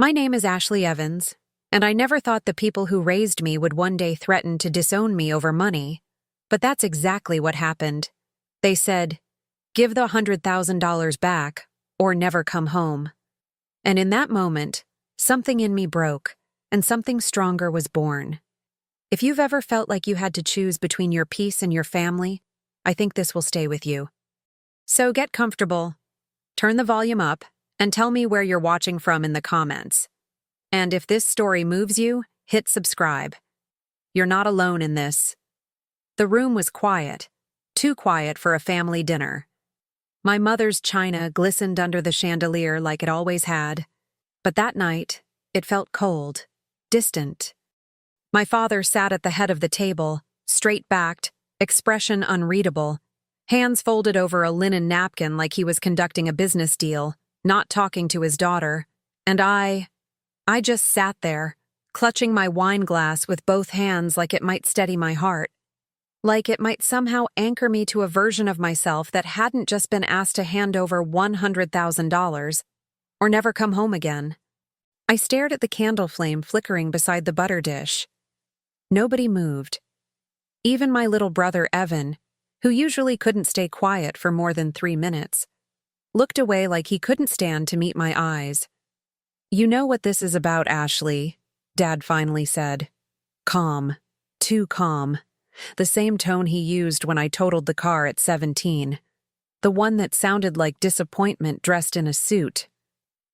My name is Ashley Evans, and I never thought the people who raised me would one day threaten to disown me over money. But that's exactly what happened. They said, "Give the $100,000 back, or never come home." And in that moment, something in me broke, and something stronger was born. If you've ever felt like you had to choose between your peace and your family, I think this will stay with you. So get comfortable, turn the volume up, and tell me where you're watching from in the comments. And if this story moves you, hit subscribe. You're not alone in this. The room was quiet, too quiet for a family dinner. My mother's china glistened under the chandelier like it always had, but that night, it felt cold, distant. My father sat at the head of the table, straight-backed, expression unreadable, hands folded over a linen napkin like he was conducting a business deal, not talking to his daughter, and I just sat there, clutching my wine glass with both hands like it might steady my heart, like it might somehow anchor me to a version of myself that hadn't just been asked to hand over $100,000 or never come home again. I stared at the candle flame flickering beside the butter dish. Nobody moved. Even my little brother Evan, who usually couldn't stay quiet for more than 3 minutes, looked away like he couldn't stand to meet my eyes. "You know what this is about, Ashley," Dad finally said. Calm. Too calm. The same tone he used when I totaled the car at 17. The one that sounded like disappointment dressed in a suit.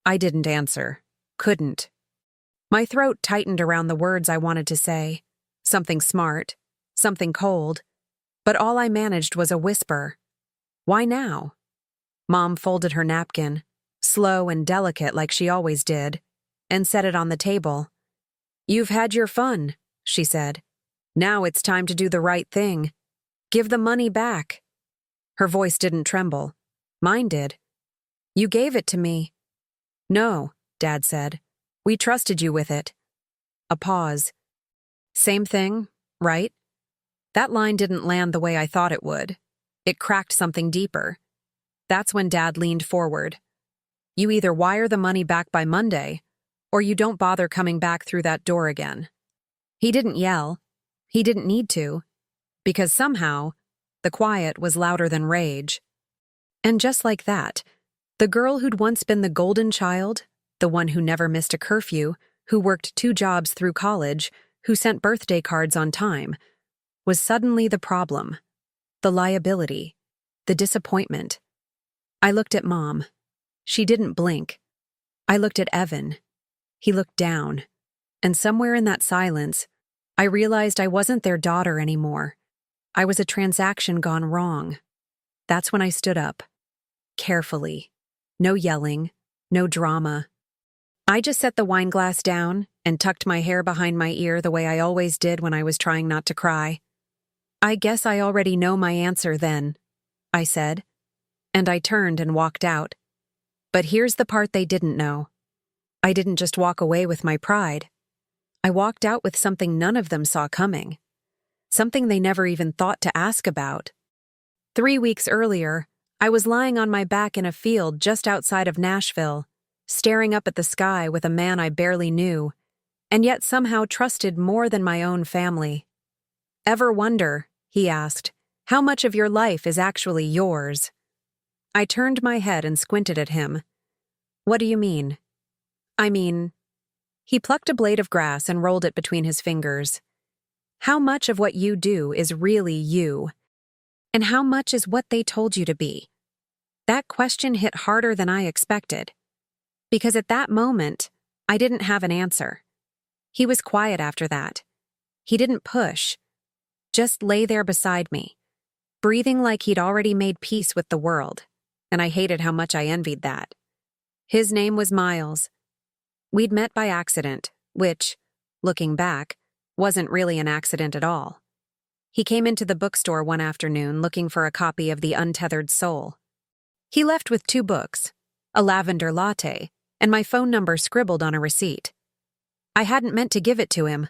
I didn't answer. Couldn't. My throat tightened around the words I wanted to say. Something smart. Something cold. But all I managed was a whisper. "Why now?" Mom folded her napkin, slow and delicate like she always did, and set it on the table. "You've had your fun," she said. "Now it's time to do the right thing. Give the money back." Her voice didn't tremble. Mine did. "You gave it to me." "No," Dad said. "We trusted you with it." A pause. "Same thing, right?" That line didn't land the way I thought it would. It cracked something deeper. That's when Dad leaned forward. "You either wire the money back by Monday, or you don't bother coming back through that door again." He didn't yell. He didn't need to, because somehow, the quiet was louder than rage. And just like that, the girl who'd once been the golden child, the one who never missed a curfew, who worked 2 jobs through college, who sent birthday cards on time, was suddenly the problem, the liability, the disappointment. I looked at Mom. She didn't blink. I looked at Evan. He looked down. And somewhere in that silence, I realized I wasn't their daughter anymore. I was a transaction gone wrong. That's when I stood up. Carefully. No yelling. No drama. I just set the wine glass down and tucked my hair behind my ear the way I always did when I was trying not to cry. "I guess I already know my answer then," I said. And I turned and walked out. But here's the part they didn't know. I didn't just walk away with my pride. I walked out with something none of them saw coming. Something they never even thought to ask about. 3 weeks earlier, I was lying on my back in a field just outside of Nashville, staring up at the sky with a man I barely knew, and yet somehow trusted more than my own family. "Ever wonder," he asked, "how much of your life is actually yours?" I turned my head and squinted at him. "What do you mean?" "I mean..." He plucked a blade of grass and rolled it between his fingers. "How much of what you do is really you? And how much is what they told you to be?" That question hit harder than I expected. Because at that moment, I didn't have an answer. He was quiet after that. He didn't push. Just lay there beside me, breathing like he'd already made peace with the world, and I hated how much I envied that. His name was Miles. We'd met by accident, which, looking back, wasn't really an accident at all. He came into the bookstore one afternoon looking for a copy of The Untethered Soul. He left with 2 books, a lavender latte, and my phone number scribbled on a receipt. I hadn't meant to give it to him.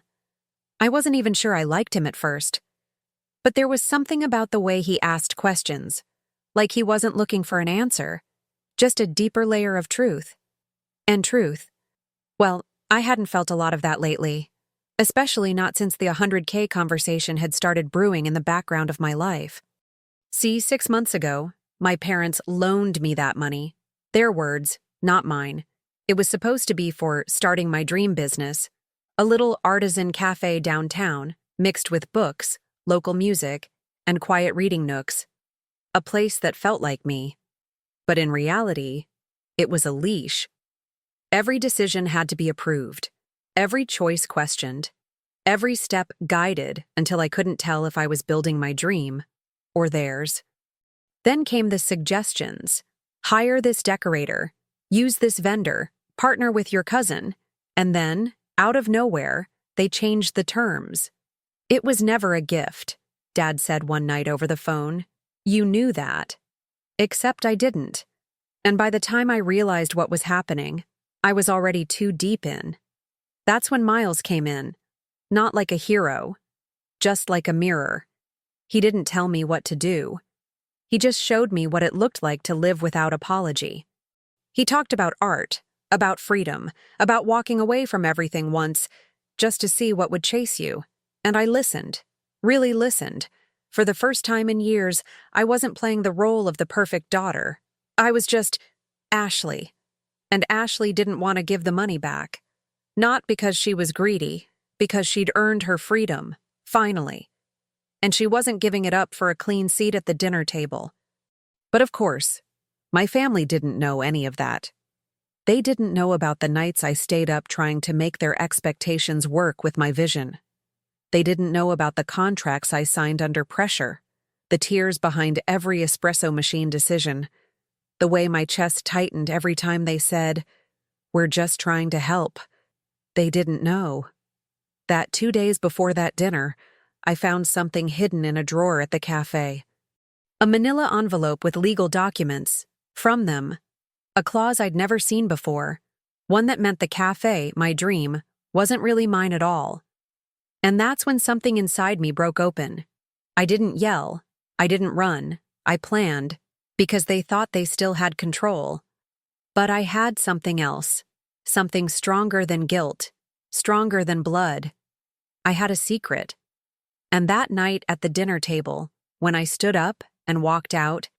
I wasn't even sure I liked him at first. But there was something about the way he asked questions, like he wasn't looking for an answer, just a deeper layer of truth. And truth, Well, I hadn't felt a lot of that lately, especially not since the 100K conversation had started brewing in the background of my life. See, 6 months ago, my parents loaned me that money. Their words, not mine. It was supposed to be for starting my dream business, a little artisan cafe downtown, mixed with books, local music, and quiet reading nooks. A place that felt like me. But in reality, it was a leash. Every decision had to be approved, every choice questioned, every step guided until I couldn't tell if I was building my dream or theirs. Then came the suggestions. Hire this decorator, use this vendor, partner with your cousin, and then, out of nowhere, they changed the terms. It was never a gift, Dad said one night over the phone. You knew that. Except I didn't. And by the time I realized what was happening, I was already too deep in. That's when Miles came in. Not like a hero, just like a mirror. He didn't tell me what to do. He just showed me what it looked like to live without apology. He talked about art, about freedom, about walking away from everything once, just to see what would chase you. And I listened, really listened. For the first time in years, I wasn't playing the role of the perfect daughter. I was just Ashley. And Ashley didn't want to give the money back. Not because she was greedy, because she'd earned her freedom, finally. And she wasn't giving it up for a clean seat at the dinner table. But of course, my family didn't know any of that. They didn't know about the nights I stayed up trying to make their expectations work with my vision. They didn't know about the contracts I signed under pressure, the tears behind every espresso machine decision, the way my chest tightened every time they said, "We're just trying to help." They didn't know that 2 days before that dinner, I found something hidden in a drawer at the cafe. A manila envelope with legal documents. From them, a clause I'd never seen before, one that meant the cafe, my dream, wasn't really mine at all. And that's when something inside me broke open. I didn't yell. I didn't run. I planned, because they thought they still had control. But I had something else, something stronger than guilt, stronger than blood. I had a secret. And that night at the dinner table, when I stood up and walked out,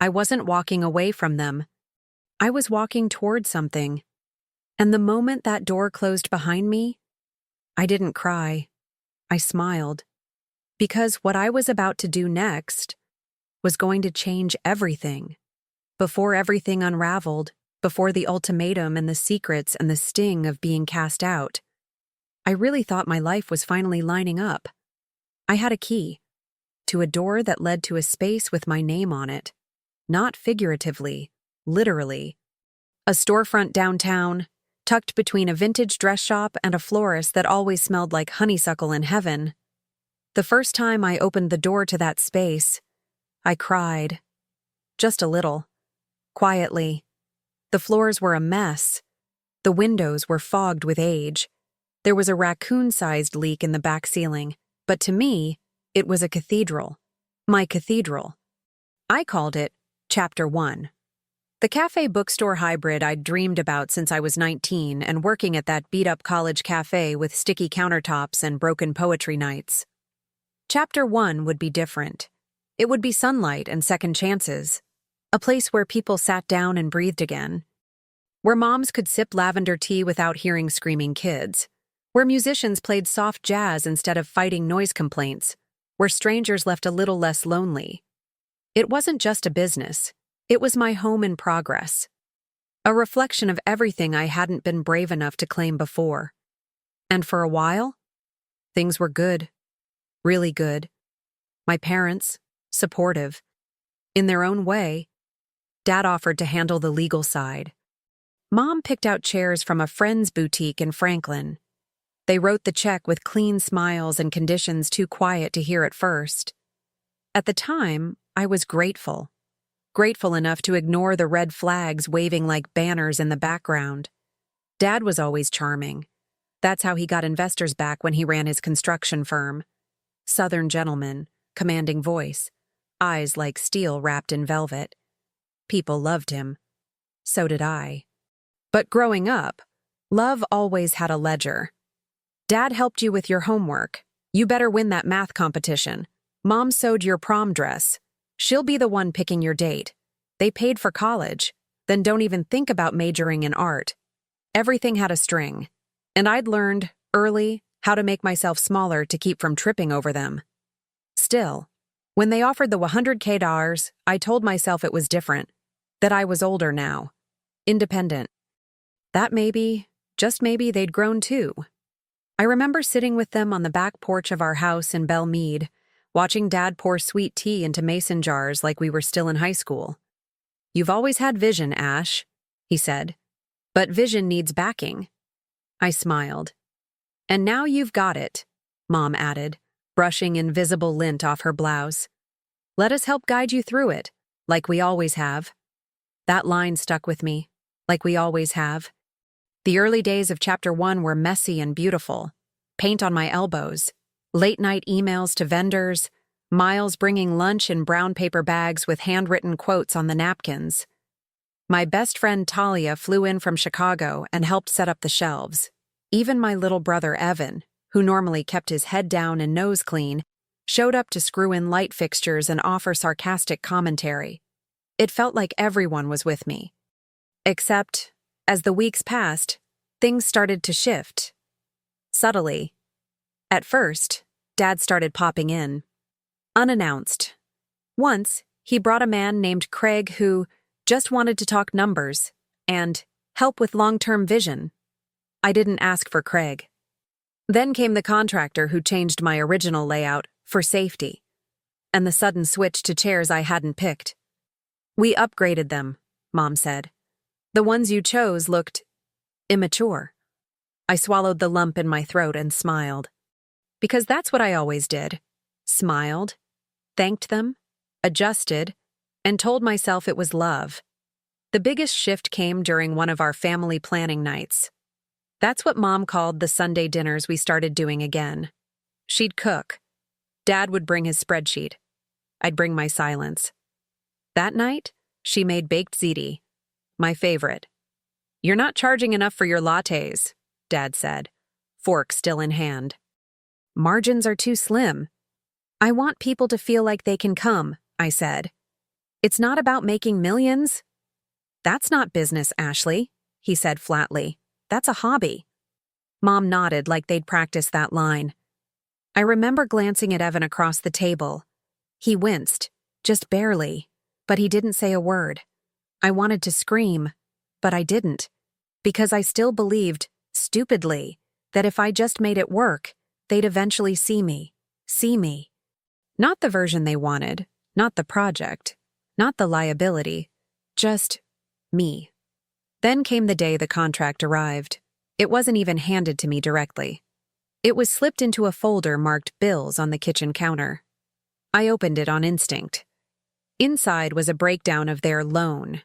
I wasn't walking away from them. I was walking toward something. And the moment that door closed behind me, I didn't cry. I smiled. Because what I was about to do next was going to change everything. Before everything unraveled, before the ultimatum and the secrets and the sting of being cast out, I really thought my life was finally lining up. I had a key to a door that led to a space with my name on it. Not figuratively, literally. A storefront downtown, tucked between a vintage dress shop and a florist that always smelled like honeysuckle in heaven. The first time I opened the door to that space, I cried. Just a little. Quietly. The floors were a mess. The windows were fogged with age. There was a raccoon-sized leak in the back ceiling, but to me, it was a cathedral. My cathedral. I called it Chapter 1. The cafe bookstore hybrid I'd dreamed about since I was 19 and working at that beat-up college cafe with sticky countertops and broken poetry nights. Chapter 1 would be different. It would be sunlight and second chances. A place where people sat down and breathed again. Where moms could sip lavender tea without hearing screaming kids. Where musicians played soft jazz instead of fighting noise complaints. Where strangers left a little less lonely. It wasn't just a business. It was my home in progress. A reflection of everything I hadn't been brave enough to claim before. And for a while, things were good. Really good. My parents, supportive. In their own way, Dad offered to handle the legal side. Mom picked out chairs from a friend's boutique in Franklin. They wrote the check with clean smiles and conditions too quiet to hear at first. At the time, I was grateful. Grateful enough to ignore the red flags waving like banners in the background. Dad was always charming. That's how he got investors back when he ran his construction firm. Southern gentleman, commanding voice, eyes like steel wrapped in velvet. People loved him. So did I. But growing up, Love always had a ledger. Dad helped you with your homework. You better win that math competition. Mom sewed your prom dress. She'll be the one picking your date. They paid for college. Then don't even think about majoring in art. Everything had a string. And I'd learned, early, how to make myself smaller to keep from tripping over them. Still, when they offered the $100K, I told myself it was different. That I was older now. Independent. That maybe, just maybe, they'd grown too. I remember sitting with them on the back porch of our house in Belle Meade, watching Dad pour sweet tea into mason jars like we were still in high school. "You've always had vision, Ash," he said. "But vision needs backing." I smiled. "And now you've got it," Mom added, brushing invisible lint off her blouse. "Let us help guide you through it, like we always have." That line stuck with me, like we always have. The early days of Chapter 1 were messy and beautiful. Paint on my elbows, late-night emails to vendors, Miles bringing lunch in brown paper bags with handwritten quotes on the napkins. My best friend Talia flew in from Chicago and helped set up the shelves. Even my little brother Evan, who normally kept his head down and nose clean, showed up to screw in light fixtures and offer sarcastic commentary. It felt like everyone was with me. Except, as the weeks passed, things started to shift. Subtly. At first, Dad started popping in. Unannounced. Once, he brought a man named Craig who just wanted to talk numbers and help with long-term vision. I didn't ask for Craig. Then came the contractor who changed my original layout for safety, and the sudden switch to chairs I hadn't picked. "We upgraded them," Mom said. "The ones you chose looked immature." I swallowed the lump in my throat and smiled. Because that's what I always did. Smiled, thanked them, adjusted, and told myself it was love. The biggest shift came during one of our family planning nights. That's what Mom called the Sunday dinners we started doing again. She'd cook. Dad would bring his spreadsheet. I'd bring my silence. That night, she made baked ziti, my favorite. "You're not charging enough for your lattes," Dad said, fork still in hand. "Margins are too slim." "I want people to feel like they can come," I said. "It's not about making millions." "That's not business, Ashley," he said flatly. "That's a hobby." Mom nodded like they'd practiced that line. I remember glancing at Evan across the table. He winced, just barely, but he didn't say a word. I wanted to scream, but I didn't, because I still believed, stupidly, that if I just made it work, they'd eventually see me. Not the version they wanted, not the project, not the liability, just me. Then came the day the contract arrived. It wasn't even handed to me directly. It was slipped into a folder marked bills on the kitchen counter. I opened it on instinct. Inside was a breakdown of their loan.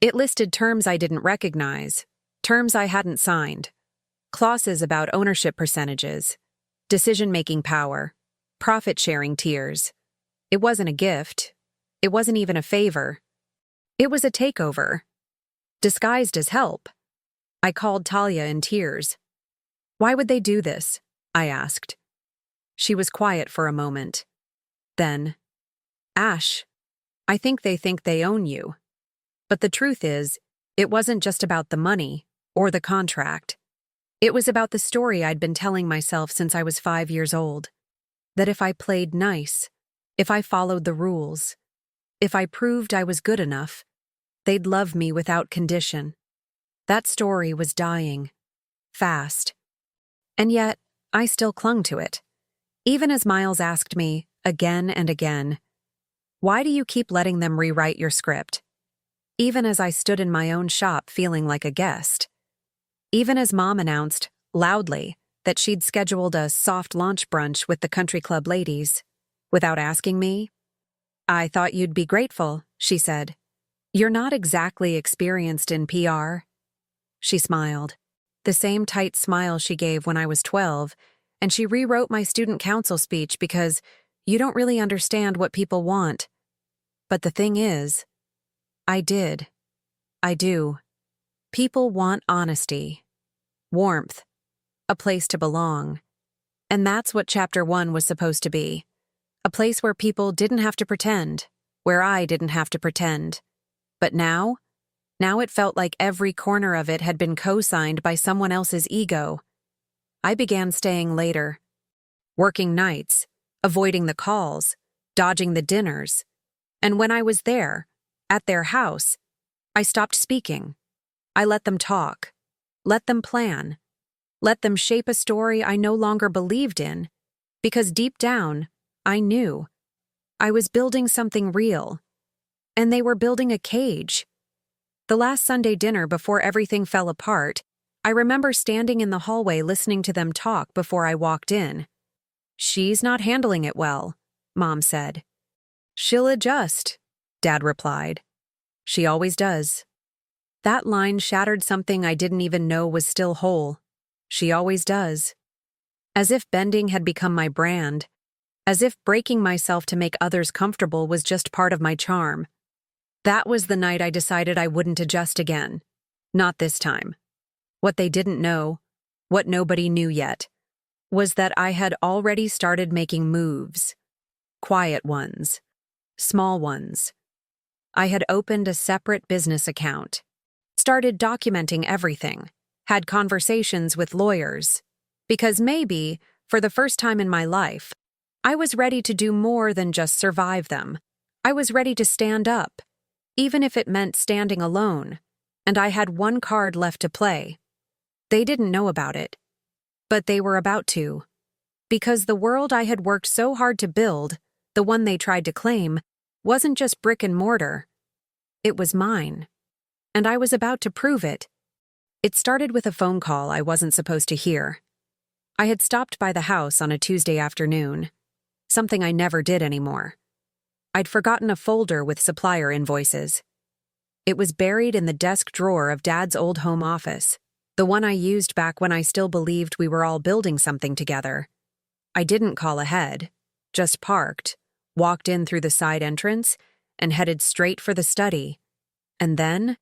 It listed terms I didn't recognize, terms I hadn't signed, clauses about ownership percentages, decision-making power, profit-sharing tiers. It wasn't a gift. It wasn't even a favor. It was a takeover, disguised as help. I called Talia in tears. "Why would they do this?" I asked. She was quiet for a moment. Then, "Ash, I think they own you." But the truth is, it wasn't just about the money or the contract. It was about the story I'd been telling myself since I was 5 years old. That if I played nice, if I followed the rules, if I proved I was good enough, they'd love me without condition. That story was dying. Fast. And yet, I still clung to it. Even as Miles asked me, again and again, "Why do you keep letting them rewrite your script?" Even as I stood in my own shop feeling like a guest. Even as Mom announced, loudly, that she'd scheduled a soft launch brunch with the country club ladies. Without asking me, "I thought you'd be grateful," she said. "You're not exactly experienced in PR." She smiled. The same tight smile she gave when I was 12, and she rewrote my student council speech because you don't really understand what people want. But the thing is, I did. I do. People want honesty. warmth, a place to belong. And that's what Chapter 1 was supposed to be. A place where people didn't have to pretend, where I didn't have to pretend. But now it felt like every corner of it had been co-signed by someone else's ego. I began staying later, working nights, avoiding the calls, dodging the dinners. And when I was there, at their house, I stopped speaking. I let them talk, let them plan, let them shape a story I no longer believed in, because deep down, I knew. I was building something real, and they were building a cage. The last Sunday dinner before everything fell apart, I remember standing in the hallway listening to them talk before I walked in. "She's not handling it well," Mom said. "She'll adjust," Dad replied. "She always does." That line shattered something I didn't even know was still whole. She always does. As if bending had become my brand, as if breaking myself to make others comfortable was just part of my charm. That was the night I decided I wouldn't adjust again. Not this time. What they didn't know, what nobody knew yet, was that I had already started making moves. Quiet ones. Small ones. I had opened a separate business account. Started documenting everything. Had conversations with lawyers. Because maybe, for the first time in my life, I was ready to do more than just survive them. I was ready to stand up, even if it meant standing alone, and I had one card left to play. They didn't know about it, but they were about to. Because the world I had worked so hard to build, the one they tried to claim, wasn't just brick and mortar. It was mine. And I was about to prove it. It started with a phone call I wasn't supposed to hear. I had stopped by the house on a Tuesday afternoon. Something I never did anymore. I'd forgotten a folder with supplier invoices. It was buried in the desk drawer of Dad's old home office, the one I used back when I still believed we were all building something together. I didn't call ahead, just parked, walked in through the side entrance, and headed straight for the study. And then,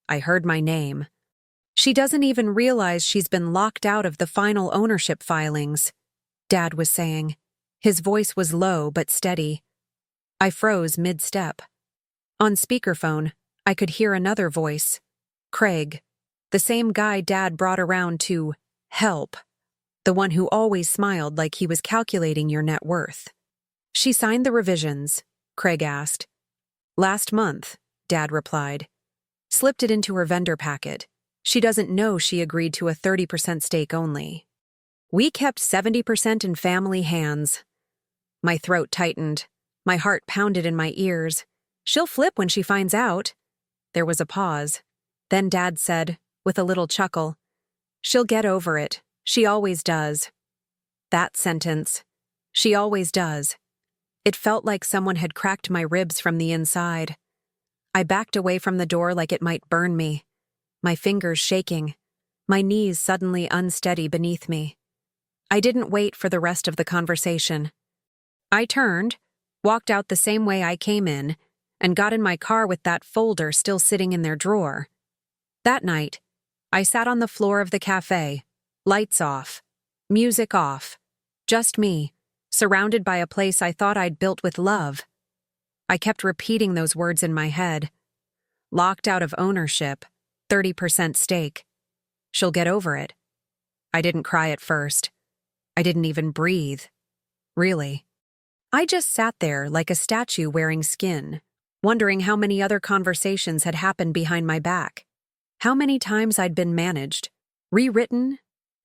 I heard my name. "She doesn't even realize she's been locked out of the final ownership filings," Dad was saying. His voice was low but steady. I froze mid-step. On speakerphone, I could hear another voice. Craig, the same guy Dad brought around to help. The one who always smiled like he was calculating your net worth. "She signed the revisions?" Craig asked. "Last month," Dad replied. "Slipped it into her vendor packet. She doesn't know she agreed to a 30% stake only. We kept 70% in family hands." My throat tightened. My heart pounded in my ears. "She'll flip when she finds out." There was a pause. Then Dad said, with a little chuckle, "She'll get over it. She always does." That sentence, "She always does." It felt like someone had cracked my ribs from the inside. I backed away from the door like it might burn me, my fingers shaking, my knees suddenly unsteady beneath me. I didn't wait for the rest of the conversation. I turned, walked out the same way I came in, and got in my car with that folder still sitting in their drawer. That night, I sat on the floor of the cafe, lights off, music off, just me, surrounded by a place I thought I'd built with love. I kept repeating those words in my head. Locked out of ownership, 30% stake. She'll get over it. I didn't cry at first. I didn't even breathe. Really. I just sat there like a statue wearing skin, wondering how many other conversations had happened behind my back. How many times I'd been managed, rewritten,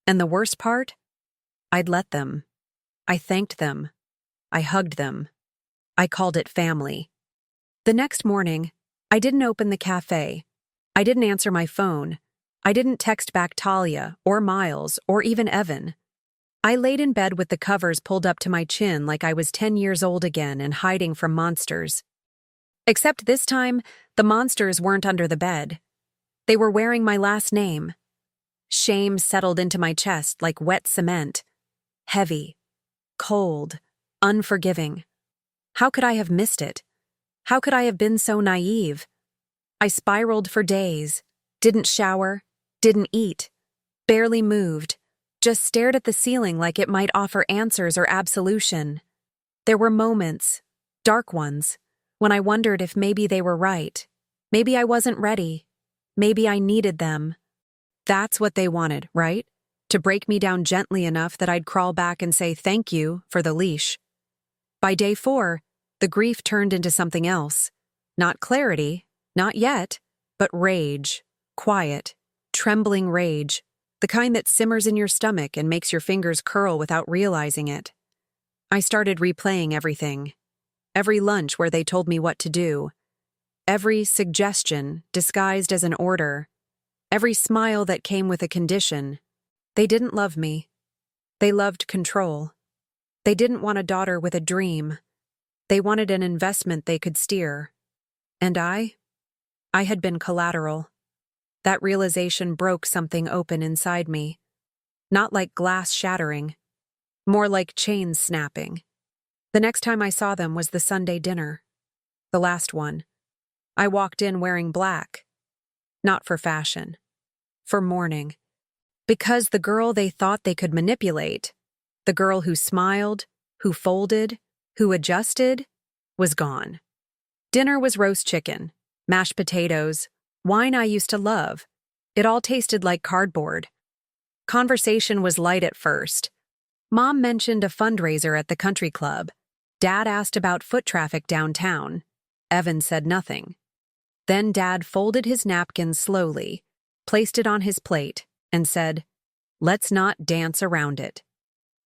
and the worst part? I'd let them. I thanked them. I hugged them. I called it family. The next morning, I didn't open the cafe. I didn't answer my phone. I didn't text back Talia or Miles or even Evan. I laid in bed with the covers pulled up to my chin like I was 10 years old again and hiding from monsters. Except this time, the monsters weren't under the bed. They were wearing my last name. Shame settled into my chest like wet cement. Heavy, cold, unforgiving. How could I have missed it? How could I have been so naive? I spiraled for days, didn't shower, didn't eat. Barely moved, just stared at the ceiling like it might offer answers or absolution. There were moments, dark ones, when I wondered if maybe they were right. Maybe I wasn't ready. Maybe I needed them. That's what they wanted, right? To break me down gently enough that I'd crawl back and say thank you for the leash. By day 4, the grief turned into something else. Not clarity, not yet, but rage. Quiet, trembling rage. The kind that simmers in your stomach and makes your fingers curl without realizing it. I started replaying everything. Every lunch where they told me what to do. Every suggestion disguised as an order. Every smile that came with a condition. They didn't love me. They loved control. They didn't want a daughter with a dream. They wanted an investment they could steer. And I had been collateral. That realization broke something open inside me. Not like glass shattering, more like chains snapping. The next time I saw them was the Sunday dinner. The last one. I walked in wearing black. Not for fashion. For mourning. Because the girl they thought they could manipulate, the girl who smiled, who folded, who adjusted, was gone. Dinner was roast chicken, mashed potatoes, wine I used to love. It all tasted like cardboard. Conversation was light at first. Mom mentioned a fundraiser at the country club. Dad asked about foot traffic downtown. Evan said nothing. Then Dad folded his napkin slowly, placed it on his plate, and said, "Let's not dance around it."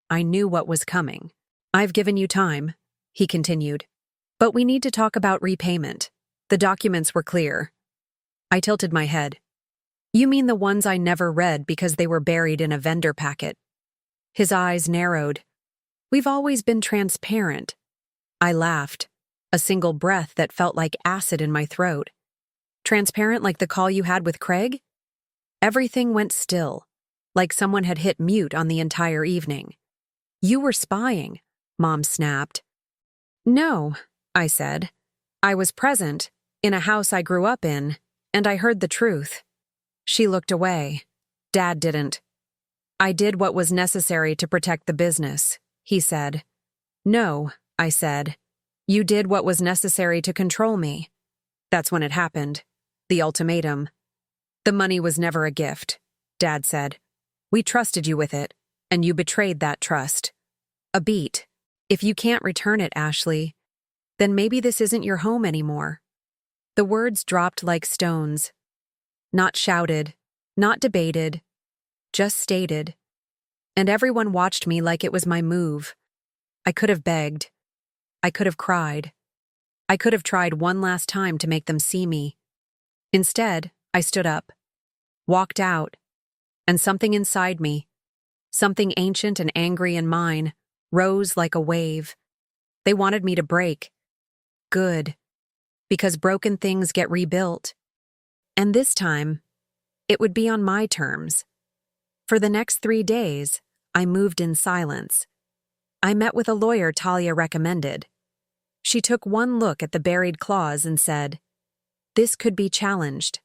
I knew what was coming. "I've given you time," he continued. "But we need to talk about repayment. The documents were clear." I tilted my head. "You mean the ones I never read because they were buried in a vendor packet?" His eyes narrowed. "We've always been transparent." I laughed, a single breath that felt like acid in my throat. "Transparent like the call you had with Craig?" Everything went still, like someone had hit mute on the entire evening. "You were spying," Mom snapped. "No," I said. "I was present, in a house I grew up in, and I heard the truth." She looked away. Dad didn't. "I did what was necessary to protect the business," he said. "No," I said. "You did what was necessary to control me." That's when it happened. The ultimatum. "The money was never a gift," Dad said. "We trusted you with it, and you betrayed that trust. A beat. If you can't return it, Ashley, then maybe this isn't your home anymore." The words dropped like stones. Not shouted, not debated, just stated. And everyone watched me like it was my move. I could have begged. I could have cried. I could have tried one last time to make them see me. Instead, I stood up, walked out, and something inside me, something ancient and angry in mine, rose like a wave. They wanted me to break. Good. Because broken things get rebuilt. And this time, it would be on my terms. For the next 3 days, I moved in silence. I met with a lawyer Talia recommended. She took one look at the buried clause and said, "This could be challenged."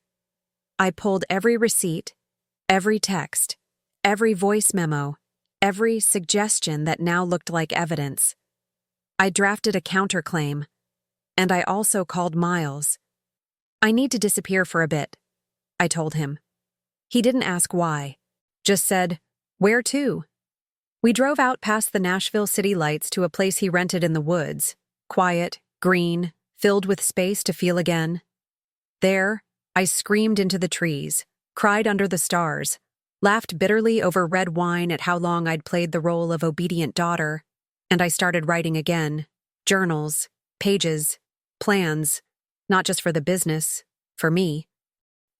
I pulled every receipt, every text, every voice memo, every suggestion that now looked like evidence. I drafted a counterclaim, and I also called Miles. "I need to disappear for a bit," I told him. He didn't ask why, just said, "Where to?" We drove out past the Nashville city lights to a place he rented in the woods, quiet, green, filled with space to feel again. There, I screamed into the trees, cried under the stars, laughed bitterly over red wine at how long I'd played the role of obedient daughter, and I started writing again. Journals, pages, plans, not just for the business, for me.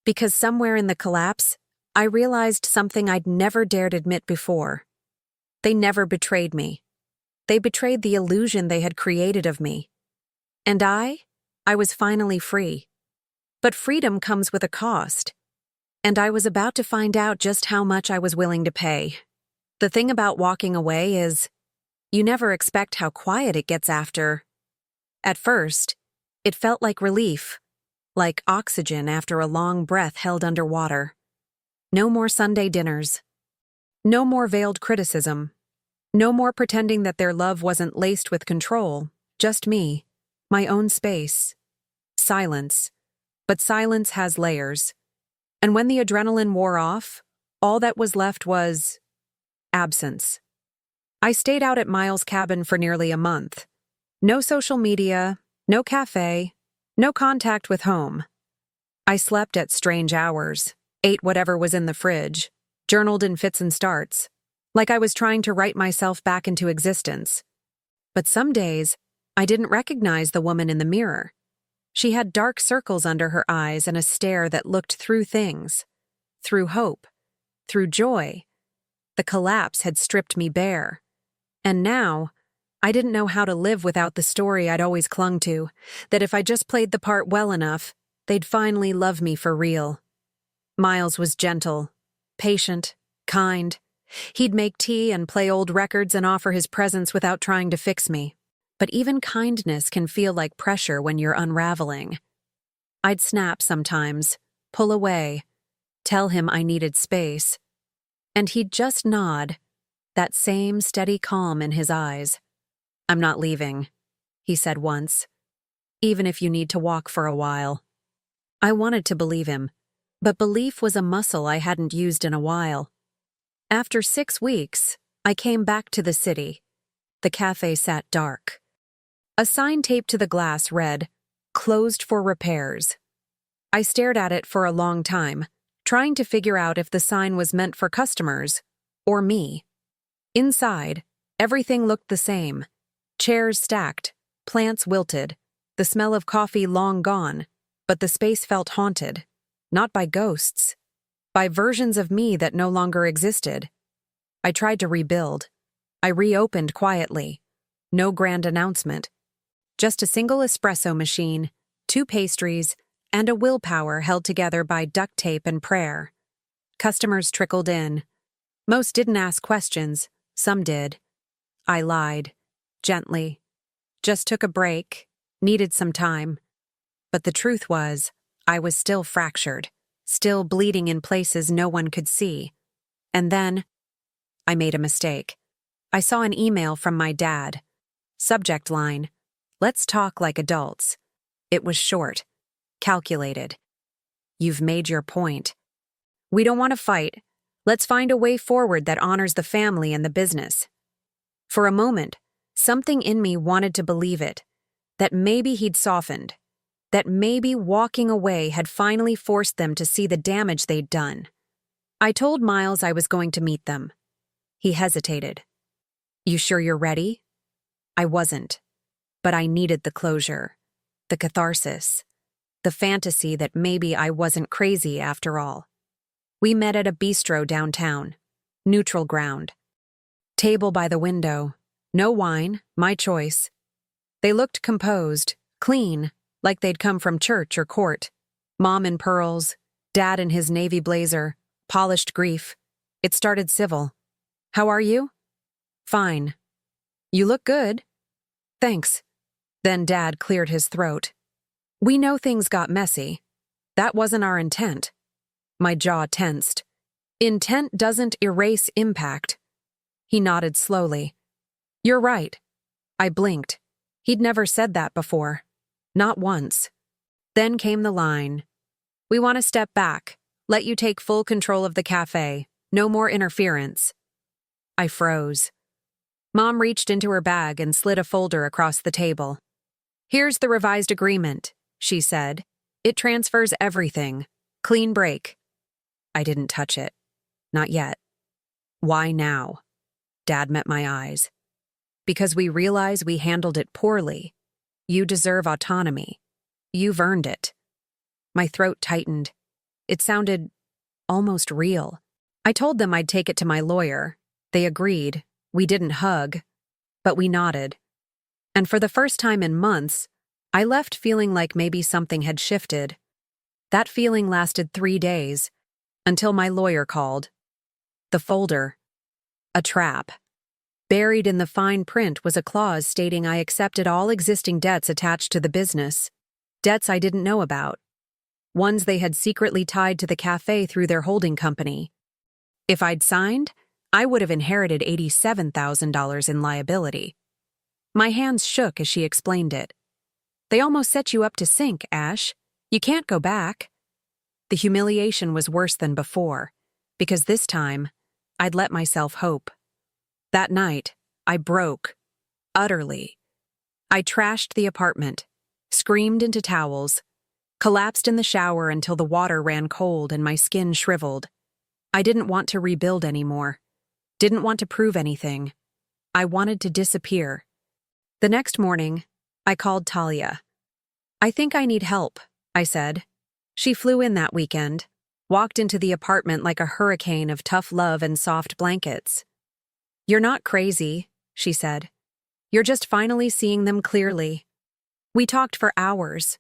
Because somewhere in the collapse, I realized something I'd never dared admit before. They never betrayed me. They betrayed the illusion they had created of me. And I was finally free. But freedom comes with a cost. And I was about to find out just how much I was willing to pay. The thing about walking away is, you never expect how quiet it gets after. At first, it felt like relief, like oxygen after a long breath held underwater. No more Sunday dinners, No more veiled criticism. No more pretending that their love wasn't laced with control. Just me. My own space. Silence. But silence has layers. And when the adrenaline wore off, all that was left was absence. I stayed out at Miles' cabin for nearly a month. No social media, no cafe, no contact with home. I slept at strange hours, ate whatever was in the fridge, journaled in fits and starts, like I was trying to write myself back into existence. But some days, I didn't recognize the woman in the mirror. She had dark circles under her eyes and a stare that looked through things, through hope, through joy. The collapse had stripped me bare. And now, I didn't know how to live without the story I'd always clung to, that if I just played the part well enough, they'd finally love me for real. Miles was gentle, patient, kind. He'd make tea and play old records and offer his presence without trying to fix me. But even kindness can feel like pressure when you're unraveling. I'd snap sometimes, pull away, tell him I needed space. And he'd just nod, that same steady calm in his eyes. "I'm not leaving," he said once, "even if you need to walk for a while." I wanted to believe him, but belief was a muscle I hadn't used in a while. After 6 weeks, I came back to the city. The cafe sat dark. A sign taped to the glass read, "Closed for repairs." I stared at it for a long time, trying to figure out if the sign was meant for customers or me. Inside, everything looked the same. Chairs stacked, plants wilted, the smell of coffee long gone, but the space felt haunted, not by ghosts, by versions of me that no longer existed. I tried to rebuild. I reopened quietly. No grand announcement. Just a single espresso machine, 2 pastries, and a willpower held together by duct tape and prayer. Customers trickled in. Most didn't ask questions, some did. I lied, gently. Just took a break, needed some time. But the truth was, I was still fractured, still bleeding in places no one could see. And then, I made a mistake. I saw an email from my dad. Subject line, "Let's talk like adults." It was short, calculated. "You've made your point. We don't want to fight. Let's find a way forward that honors the family and the business." For a moment, something in me wanted to believe it, that maybe he'd softened, that maybe walking away had finally forced them to see the damage they'd done. I told Miles I was going to meet them. He hesitated. "You sure you're ready?" I wasn't, but I needed the closure, the catharsis, the fantasy that maybe I wasn't crazy after all. We met at a bistro downtown, neutral ground. Table by the window, no wine, my choice. They looked composed, clean, like they'd come from church or court. Mom in pearls, Dad in his navy blazer, polished grief. It started civil. "How are you?" "Fine." "You look good." "Thanks." Then Dad cleared his throat. "We know things got messy. That wasn't our intent." My jaw tensed. Intent doesn't erase impact. He nodded slowly. "You're right." I blinked. He'd never said that before. Not once. Then came the line. "We want to step back, let you take full control of the cafe. No more interference." I froze. Mom reached into her bag and slid a folder across the table. "Here's the revised agreement," she said. "It transfers everything. Clean break." I didn't touch it. Not yet. "Why now?" Dad met my eyes. "Because we realize we handled it poorly. You deserve autonomy. You've earned it." My throat tightened. It sounded almost real. I told them I'd take it to my lawyer. They agreed. We didn't hug, but we nodded. And for the first time in months, I left feeling like maybe something had shifted. That feeling lasted 3 days, until my lawyer called. The folder. A trap. Buried in the fine print was a clause stating I accepted all existing debts attached to the business. Debts I didn't know about. Ones they had secretly tied to the cafe through their holding company. If I'd signed, I would have inherited $87,000 in liability. My hands shook as she explained it. They almost set you up to sink, Ash. You can't go back. The humiliation was worse than before, because this time, I'd let myself hope. That night, I broke. Utterly. I trashed the apartment, screamed into towels, collapsed in the shower until the water ran cold and my skin shriveled. I didn't want to rebuild anymore. Didn't want to prove anything. I wanted to disappear. The next morning, I called Talia. I think I need help, I said. She flew in that weekend, walked into the apartment like a hurricane of tough love and soft blankets. You're not crazy, she said. You're just finally seeing them clearly. We talked for hours.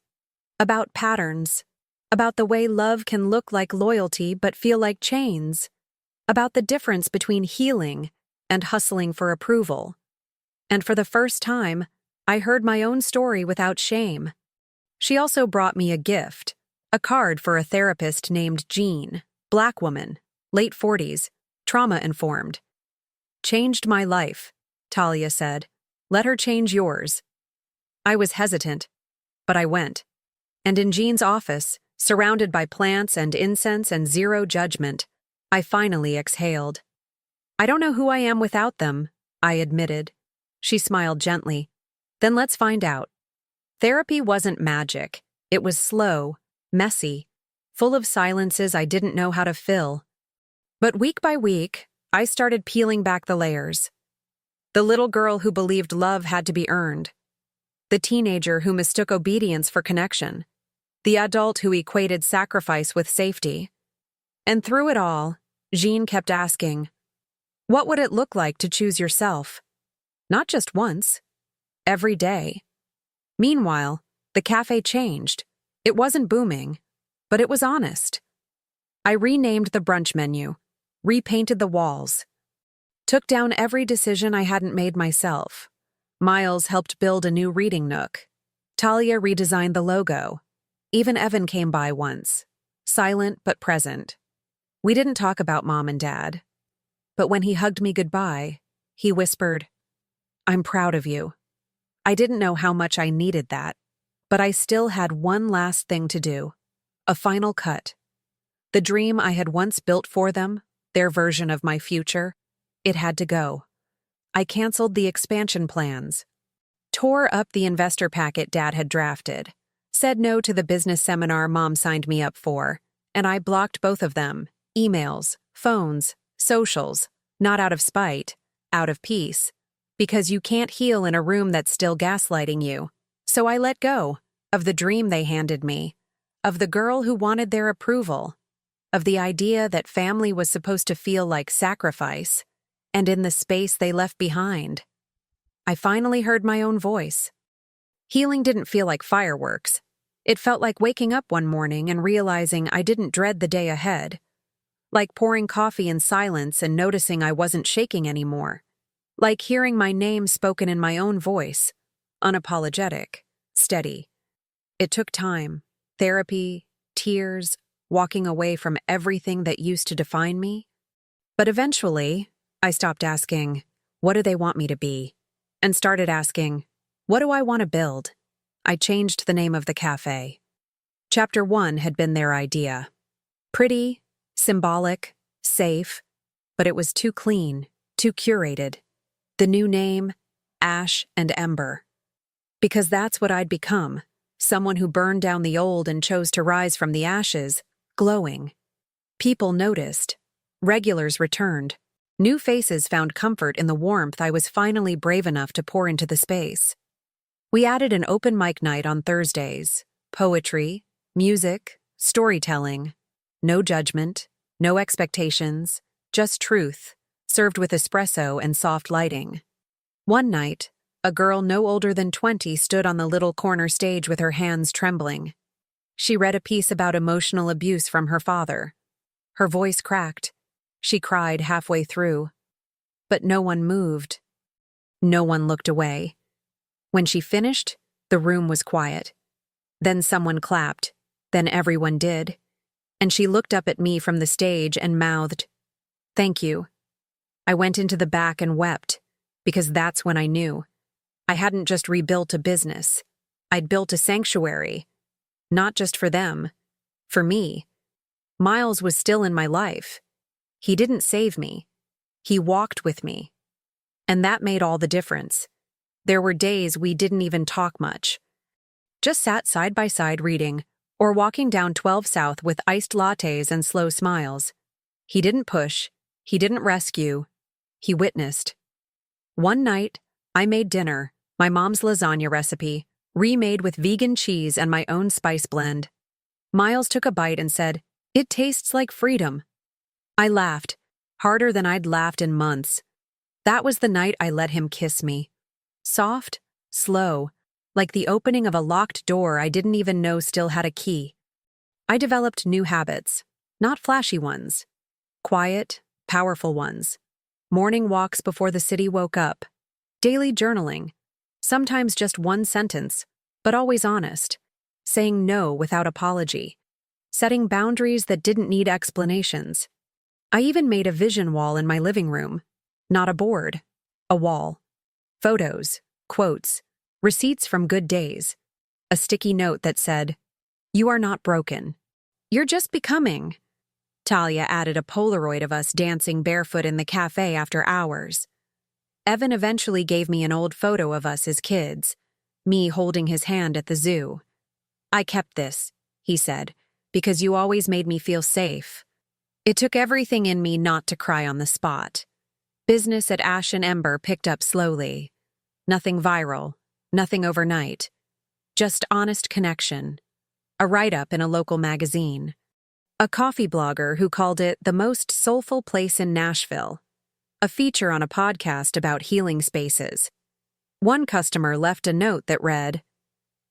About patterns. About the way love can look like loyalty but feel like chains. About the difference between healing and hustling for approval. And for the first time, I heard my own story without shame. She also brought me a gift, a card for a therapist named Jean, black woman, late 40s, trauma-informed. Changed my life, Talia said. Let her change yours. I was hesitant, but I went. And in Jean's office, surrounded by plants and incense and zero judgment, I finally exhaled. I don't know who I am without them, I admitted. She smiled gently. Then let's find out. Therapy wasn't magic. It was slow, messy, full of silences I didn't know how to fill. But week by week, I started peeling back the layers. The little girl who believed love had to be earned. The teenager who mistook obedience for connection. The adult who equated sacrifice with safety. And through it all, Jean kept asking, what would it look like to choose yourself? Not just once. Every day. Meanwhile, the cafe changed. It wasn't booming, but it was honest. I renamed the brunch menu, repainted the walls, took down every decision I hadn't made myself. Miles helped build a new reading nook. Talia redesigned the logo. Even Evan came by once, silent but present. We didn't talk about Mom and Dad. But when he hugged me goodbye, he whispered, I'm proud of you. I didn't know how much I needed that, but I still had one last thing to do. A final cut. The dream I had once built for them, their version of my future, it had to go. I canceled the expansion plans, tore up the investor packet Dad had drafted, said no to the business seminar Mom signed me up for, and I blocked both of them, emails, phones, socials, not out of spite, out of peace. Because you can't heal in a room that's still gaslighting you. So I let go of the dream they handed me, of the girl who wanted their approval, of the idea that family was supposed to feel like sacrifice, and in the space they left behind. I finally heard my own voice. Healing didn't feel like fireworks. It felt like waking up one morning and realizing I didn't dread the day ahead. Like pouring coffee in silence and noticing I wasn't shaking anymore. Like hearing my name spoken in my own voice, unapologetic, steady. It took time, therapy, tears, walking away from everything that used to define me. But eventually, I stopped asking, what do they want me to be? And started asking, what do I want to build? I changed the name of the cafe. Chapter 1 had been their idea. Pretty, symbolic, safe, but it was too clean, too curated. The new name, Ash and Ember. Because that's what I'd become, someone who burned down the old and chose to rise from the ashes, glowing. People noticed. Regulars returned. New faces found comfort in the warmth I was finally brave enough to pour into the space. We added an open mic night on Thursdays, poetry, music, storytelling. No judgment, no expectations, just truth. Served with espresso and soft lighting. One night, a girl no older than 20 stood on the little corner stage with her hands trembling. She read a piece about emotional abuse from her father. Her voice cracked. She cried halfway through. But no one moved. No one looked away. When she finished, the room was quiet. Then someone clapped. Then everyone did. And she looked up at me from the stage and mouthed, "Thank you." I went into the back and wept, because that's when I knew. I hadn't just rebuilt a business. I'd built a sanctuary. Not just for them. For me. Miles was still in my life. He didn't save me. He walked with me. And that made all the difference. There were days we didn't even talk much. Just sat side by side reading, or walking down 12 South with iced lattes and slow smiles. He didn't push. He didn't rescue. He witnessed. One night, I made dinner, my mom's lasagna recipe, remade with vegan cheese and my own spice blend. Miles took a bite and said, "It tastes like freedom." I laughed, harder than I'd laughed in months. That was the night I let him kiss me. Soft, slow, like the opening of a locked door I didn't even know still had a key. I developed new habits, not flashy ones. Quiet, powerful ones. Morning walks before the city woke up. Daily journaling. Sometimes just one sentence, but always honest. Saying no without apology. Setting boundaries that didn't need explanations. I even made a vision wall in my living room. Not a board. A wall. Photos, quotes, receipts from good days. A sticky note that said, "You are not broken. You're just becoming." Talia added a Polaroid of us dancing barefoot in the cafe after hours. Evan eventually gave me an old photo of us as kids, me holding his hand at the zoo. "I kept this," he said, "because you always made me feel safe." It took everything in me not to cry on the spot. Business at Ash and Ember picked up slowly. Nothing viral, nothing overnight. Just honest connection. A write-up in a local magazine. A coffee blogger who called it the most soulful place in Nashville. A feature on a podcast about healing spaces. One customer left a note that read,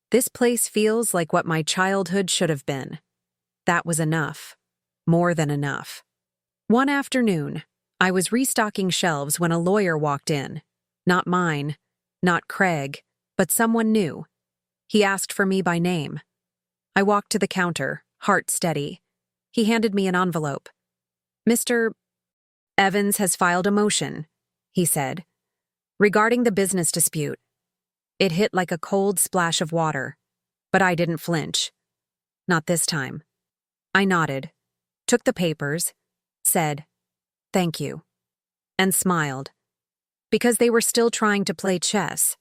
"This place feels like what my childhood should have been." That was enough. More than enough. One afternoon, I was restocking shelves when a lawyer walked in. Not mine, not Craig, but someone new. He asked for me by name. I walked to the counter, heart steady. He handed me an envelope. "Mr. Evans has filed a motion," he said, "regarding the business dispute." It hit like a cold splash of water, but I didn't flinch. Not this time. I nodded, took the papers, said, "Thank you," and smiled, because they were still trying to play chess.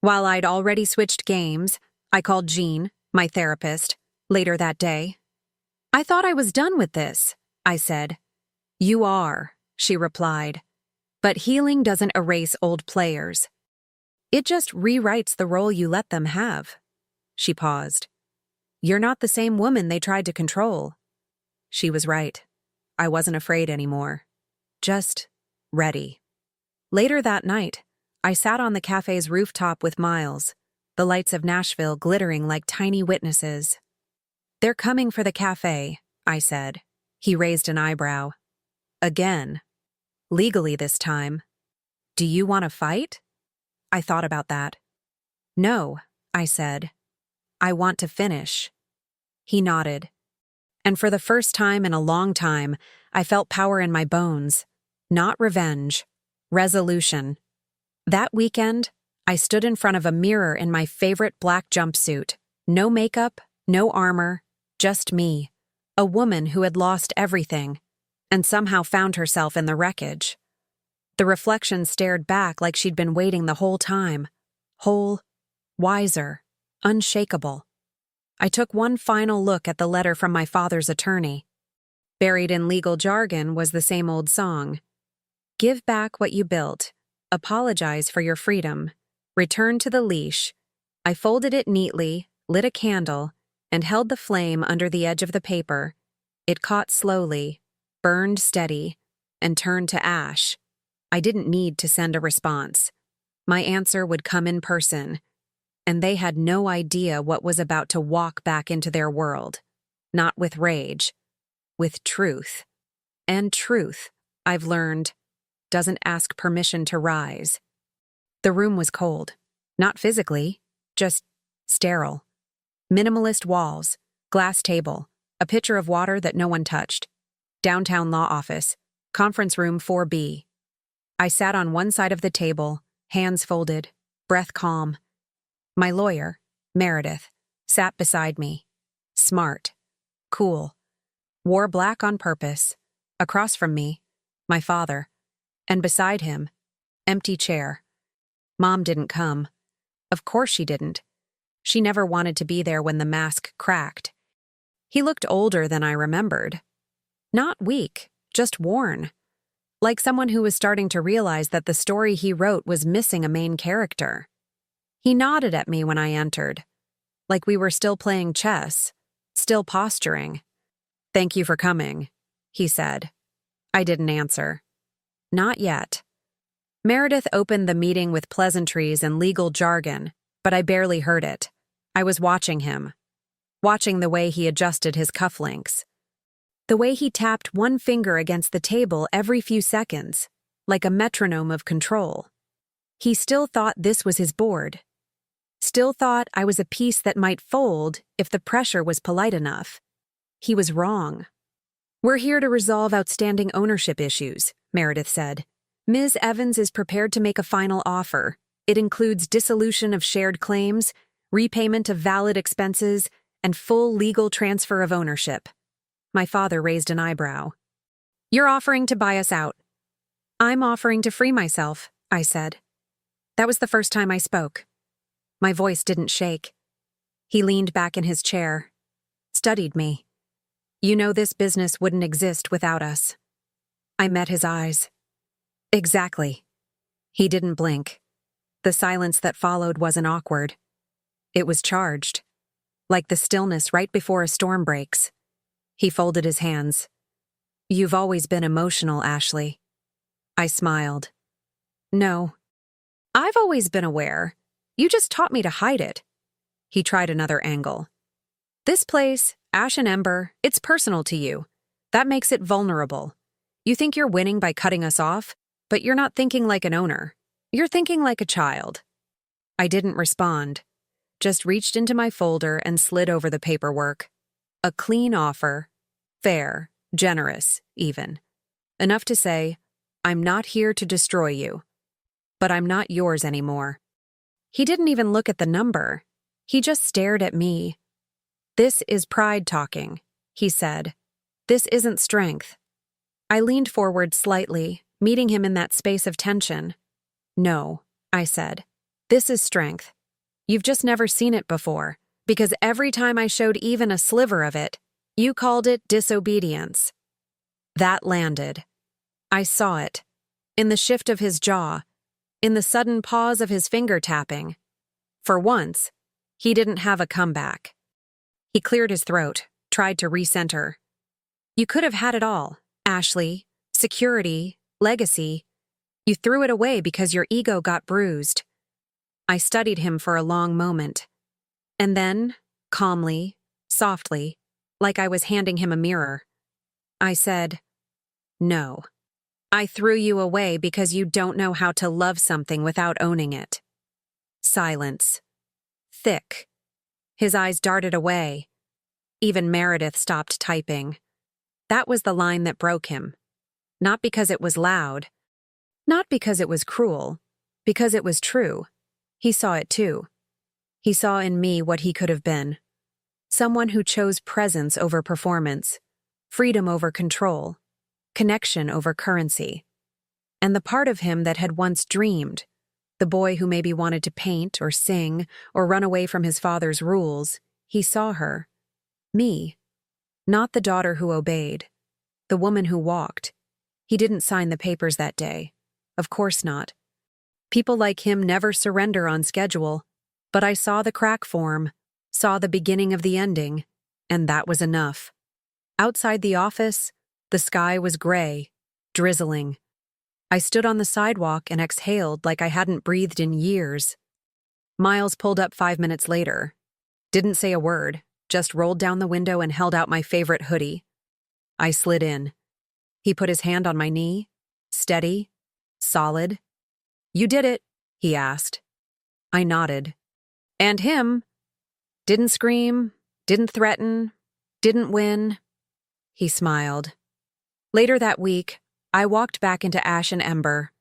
While I'd already switched games, I called Jean, my therapist, later that day. "I thought I was done with this," I said. "You are," she replied. "But healing doesn't erase old players. It just rewrites the role you let them have." She paused. "You're not the same woman they tried to control." She was right. I wasn't afraid anymore. Just ready. Later that night, I sat on the cafe's rooftop with Miles, the lights of Nashville glittering like tiny witnesses. "They're coming for the cafe," I said. He raised an eyebrow. "Again. Legally this time. Do you want to fight?" I thought about that. "No," I said. "I want to finish." He nodded. And for the first time in a long time, I felt power in my bones. Not revenge. Resolution. That weekend, I stood in front of a mirror in my favorite black jumpsuit. No makeup, no armor, just me. A woman who had lost everything, and somehow found herself in the wreckage. The reflection stared back like she'd been waiting the whole time. Whole, wiser, unshakable. I took one final look at the letter from my father's attorney. Buried in legal jargon was the same old song. "Give back what you built. Apologize for your freedom. Return to the leash." I folded it neatly, lit a candle, and held the flame under the edge of the paper. It caught slowly, burned steady, and turned to ash. I didn't need to send a response. My answer would come in person, and they had no idea what was about to walk back into their world. Not with rage, with truth. And truth, I've learned, doesn't ask permission to rise. The room was cold. Not physically, just sterile. Minimalist walls, glass table, a pitcher of water that no one touched. Downtown law office, conference room 4B. I sat on one side of the table, hands folded, breath calm. My lawyer, Meredith, sat beside me. Smart. Cool. Wore black on purpose. Across from me, my father. And beside him, empty chair. Mom didn't come. Of course she didn't. She never wanted to be there when the mask cracked. He looked older than I remembered. Not weak, just worn. Like someone who was starting to realize that the story he wrote was missing a main character. He nodded at me when I entered, like we were still playing chess, still posturing. "Thank you for coming," he said. I didn't answer. Not yet. Meredith opened the meeting with pleasantries and legal jargon, but I barely heard it. I was watching him. Watching the way he adjusted his cufflinks. The way he tapped one finger against the table every few seconds, like a metronome of control. He still thought this was his board. Still thought I was a piece that might fold if the pressure was polite enough. He was wrong. "We're here to resolve outstanding ownership issues," Meredith said. "Ms. Evans is prepared to make a final offer. It includes dissolution of shared claims, repayment of valid expenses, and full legal transfer of ownership." My father raised an eyebrow. "You're offering to buy us out." "I'm offering to free myself," I said. That was the first time I spoke. My voice didn't shake. He leaned back in his chair, studied me. "You know this business wouldn't exist without us." I met his eyes. "Exactly." He didn't blink. The silence that followed wasn't awkward. It was charged, like the stillness right before a storm breaks. He folded his hands. "You've always been emotional, Ashley." I smiled. "No. I've always been aware. You just taught me to hide it." He tried another angle. "This place, Ash and Ember, it's personal to you. That makes it vulnerable. You think you're winning by cutting us off, but you're not thinking like an owner. You're thinking like a child." I didn't respond, just reached into my folder and slid over the paperwork. A clean offer, fair, generous, even. Enough to say, "I'm not here to destroy you, but I'm not yours anymore." He didn't even look at the number. He just stared at me. "This is pride talking," he said. "This isn't strength." I leaned forward slightly, meeting him in that space of tension. "No," I said. "This is strength. You've just never seen it before, because every time I showed even a sliver of it, you called it disobedience." That landed. I saw it. In the shift of his jaw, in the sudden pause of his finger tapping. For once, he didn't have a comeback. He cleared his throat, tried to recenter. "You could have had it all, Ashley. Security, legacy. You threw it away because your ego got bruised." I studied him for a long moment. And then, calmly, softly, like I was handing him a mirror, I said, "No. I threw you away because you don't know how to love something without owning it." Silence. Thick. His eyes darted away. Even Meredith stopped typing. That was the line that broke him. Not because it was loud. Not because it was cruel. Because it was true. He saw it too. He saw in me what he could have been. Someone who chose presence over performance, freedom over control, connection over currency. And the part of him that had once dreamed, the boy who maybe wanted to paint or sing or run away from his father's rules, he saw her. Me. Not the daughter who obeyed. The woman who walked. He didn't sign the papers that day. Of course not. People like him never surrender on schedule. But I saw the crack form, saw the beginning of the ending, and that was enough. Outside the office, the sky was gray, drizzling. I stood on the sidewalk and exhaled like I hadn't breathed in years. Miles pulled up 5 minutes later. Didn't say a word, just rolled down the window and held out my favorite hoodie. I slid in. He put his hand on my knee, steady, solid. "You did it," he asked. I nodded. "And him." Didn't scream, didn't threaten, didn't win. He smiled. Later that week, I walked back into Ash and Ember.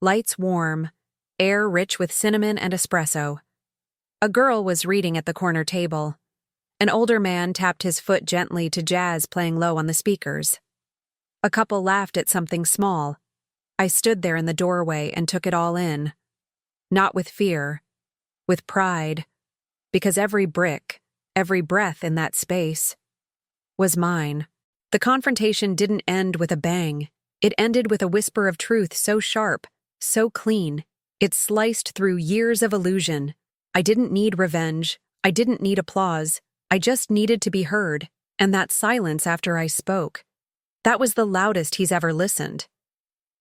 lights warm, air rich with cinnamon and espresso. A girl was reading at the corner table. An older man tapped his foot gently to jazz playing low on the speakers. A couple laughed at something small. I stood there in the doorway and took it all in. Not with fear, with pride, because every brick, every breath in that space was mine. The confrontation didn't end with a bang. It ended with a whisper of truth so sharp, so clean, it sliced through years of illusion. I didn't need revenge. I didn't need applause. I just needed to be heard, and that silence after I spoke. That was the loudest he's ever listened.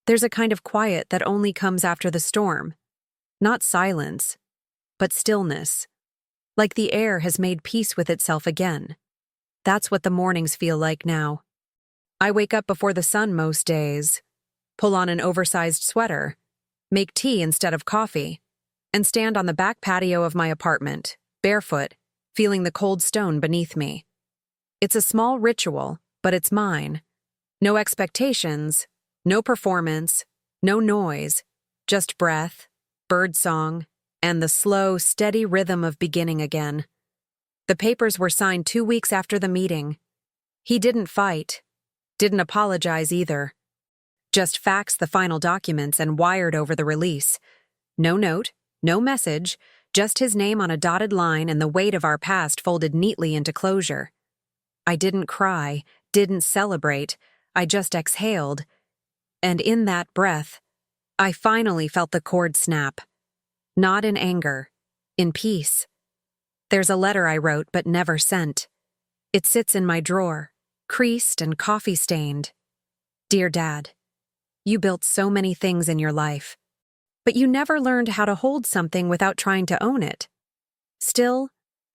There's a kind of quiet that only comes after the storm. Not silence, but stillness. Like the air has made peace with itself again. That's what the mornings feel like now. I wake up before the sun most days, pull on an oversized sweater, make tea instead of coffee, and stand on the back patio of my apartment, barefoot, feeling the cold stone beneath me. It's a small ritual, but it's mine. No expectations, no performance, no noise, just breath, birdsong, and the slow, steady rhythm of beginning again. The papers were signed 2 weeks after the meeting. He didn't fight, didn't apologize either. Just faxed the final documents and wired over the release. No note, no message, just his name on a dotted line and the weight of our past folded neatly into closure. I didn't cry, didn't celebrate, I just exhaled. And in that breath, I finally felt the cord snap. Not in anger, in peace. There's a letter I wrote but never sent. It sits in my drawer, creased and coffee-stained. Dear Dad, you built so many things in your life, but you never learned how to hold something without trying to own it. Still,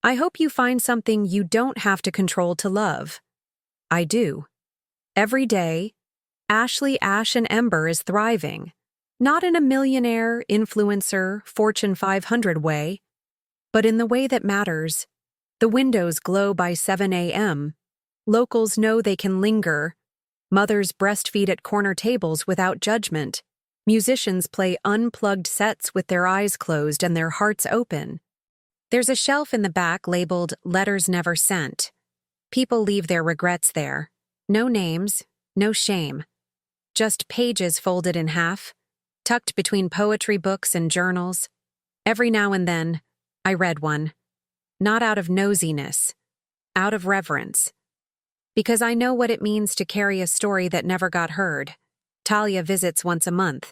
I hope you find something you don't have to control to love. I do. Every day, Ashley Ash and Ember is thriving. Not in a millionaire, influencer, Fortune 500 way, but in the way that matters. The windows glow by 7 a.m. Locals know they can linger. Mothers breastfeed at corner tables without judgment. Musicians play unplugged sets with their eyes closed and their hearts open. There's a shelf in the back labeled Letters Never Sent. People leave their regrets there. No names, no shame. Just pages folded in half, tucked between poetry books and journals. Every now and then, I read one. Not out of nosiness, out of reverence. Because I know what it means to carry a story that never got heard. Talia visits once a month.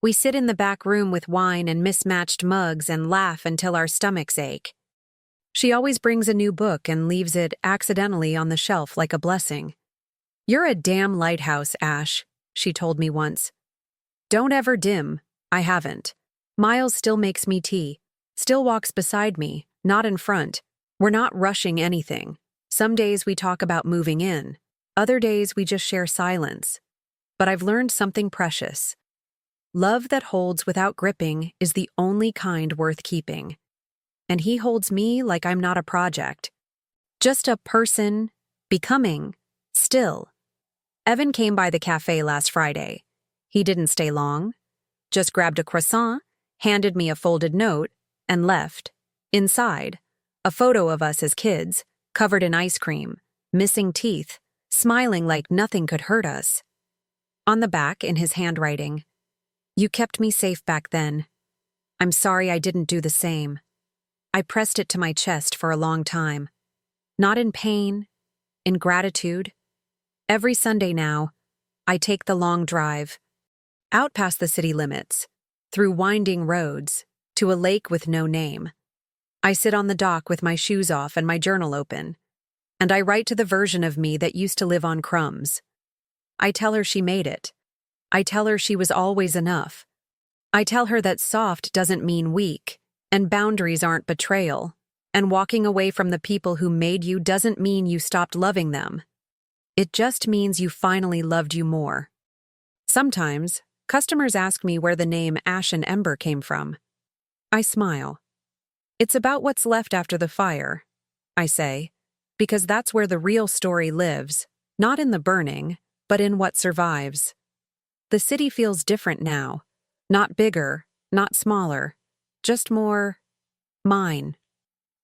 We sit in the back room with wine and mismatched mugs and laugh until our stomachs ache. She always brings a new book and leaves it accidentally on the shelf like a blessing. "You're a damn lighthouse, Ash," she told me once. "Don't ever dim." I haven't. Miles still makes me tea, still walks beside me, not in front. We're not rushing anything. Some days we talk about moving in. Other days we just share silence. But I've learned something precious. Love that holds without gripping is the only kind worth keeping. And he holds me like I'm not a project. Just a person, becoming, still. Evan came by the cafe last Friday. He didn't stay long. Just grabbed a croissant, handed me a folded note, and left. Inside, a photo of us as kids, covered in ice cream, missing teeth, smiling like nothing could hurt us. On the back, in his handwriting, "You kept me safe back then. I'm sorry I didn't do the same." I pressed it to my chest for a long time. Not in pain, in gratitude. Every Sunday now, I take the long drive, out past the city limits, through winding roads, to a lake with no name. I sit on the dock with my shoes off and my journal open, and I write to the version of me that used to live on crumbs. I tell her she made it. I tell her she was always enough. I tell her that soft doesn't mean weak, and boundaries aren't betrayal, and walking away from the people who made you doesn't mean you stopped loving them. It just means you finally loved you more. Sometimes, customers ask me where the name Ash and Ember came from. I smile. It's about what's left after the fire, I say, because that's where the real story lives, not in the burning, but in what survives. The city feels different now, Not bigger, not smaller, just more mine.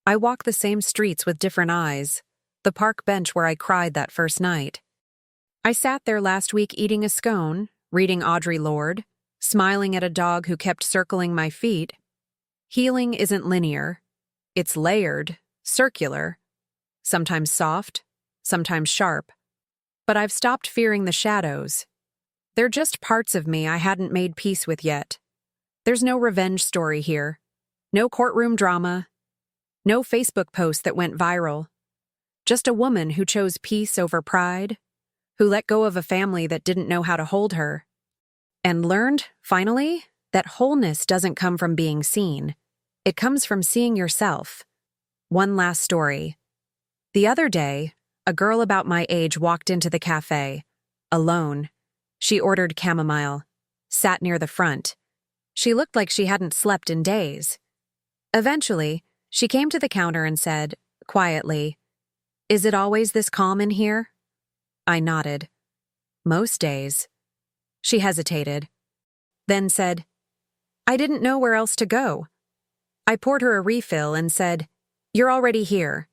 I walk the same streets with different eyes, the park bench where I cried that first night. I sat there last week eating a scone, reading Audre Lorde, smiling at a dog who kept circling my feet. Healing isn't linear. It's layered, circular, sometimes soft, sometimes sharp. But I've stopped fearing the shadows. They're just parts of me I hadn't made peace with yet. There's no revenge story here. No courtroom drama. No Facebook post that went viral. Just a woman who chose peace over pride, who let go of a family that didn't know how to hold her, and learned, finally, that wholeness doesn't come from being seen. It comes from seeing yourself. One last story. The other day, a girl about my age walked into the cafe, alone. She ordered chamomile, sat near the front. She looked like she hadn't slept in days. Eventually, she came to the counter and said, quietly, "Is it always this calm in here?" I nodded. "Most days." She hesitated, then said, "I didn't know where else to go." I poured her a refill and said, "You're already here."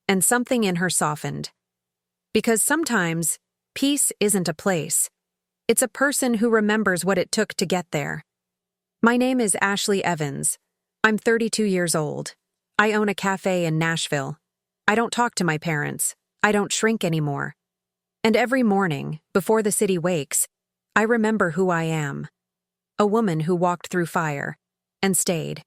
And something in her softened. Because sometimes, peace isn't a place. It's a person who remembers what it took to get there. My name is Ashley Evans. I'm 32 years old. I own a cafe in Nashville. I don't talk to my parents. I don't shrink anymore. And every morning, before the city wakes, I remember who I am. A woman who walked through fire and stayed.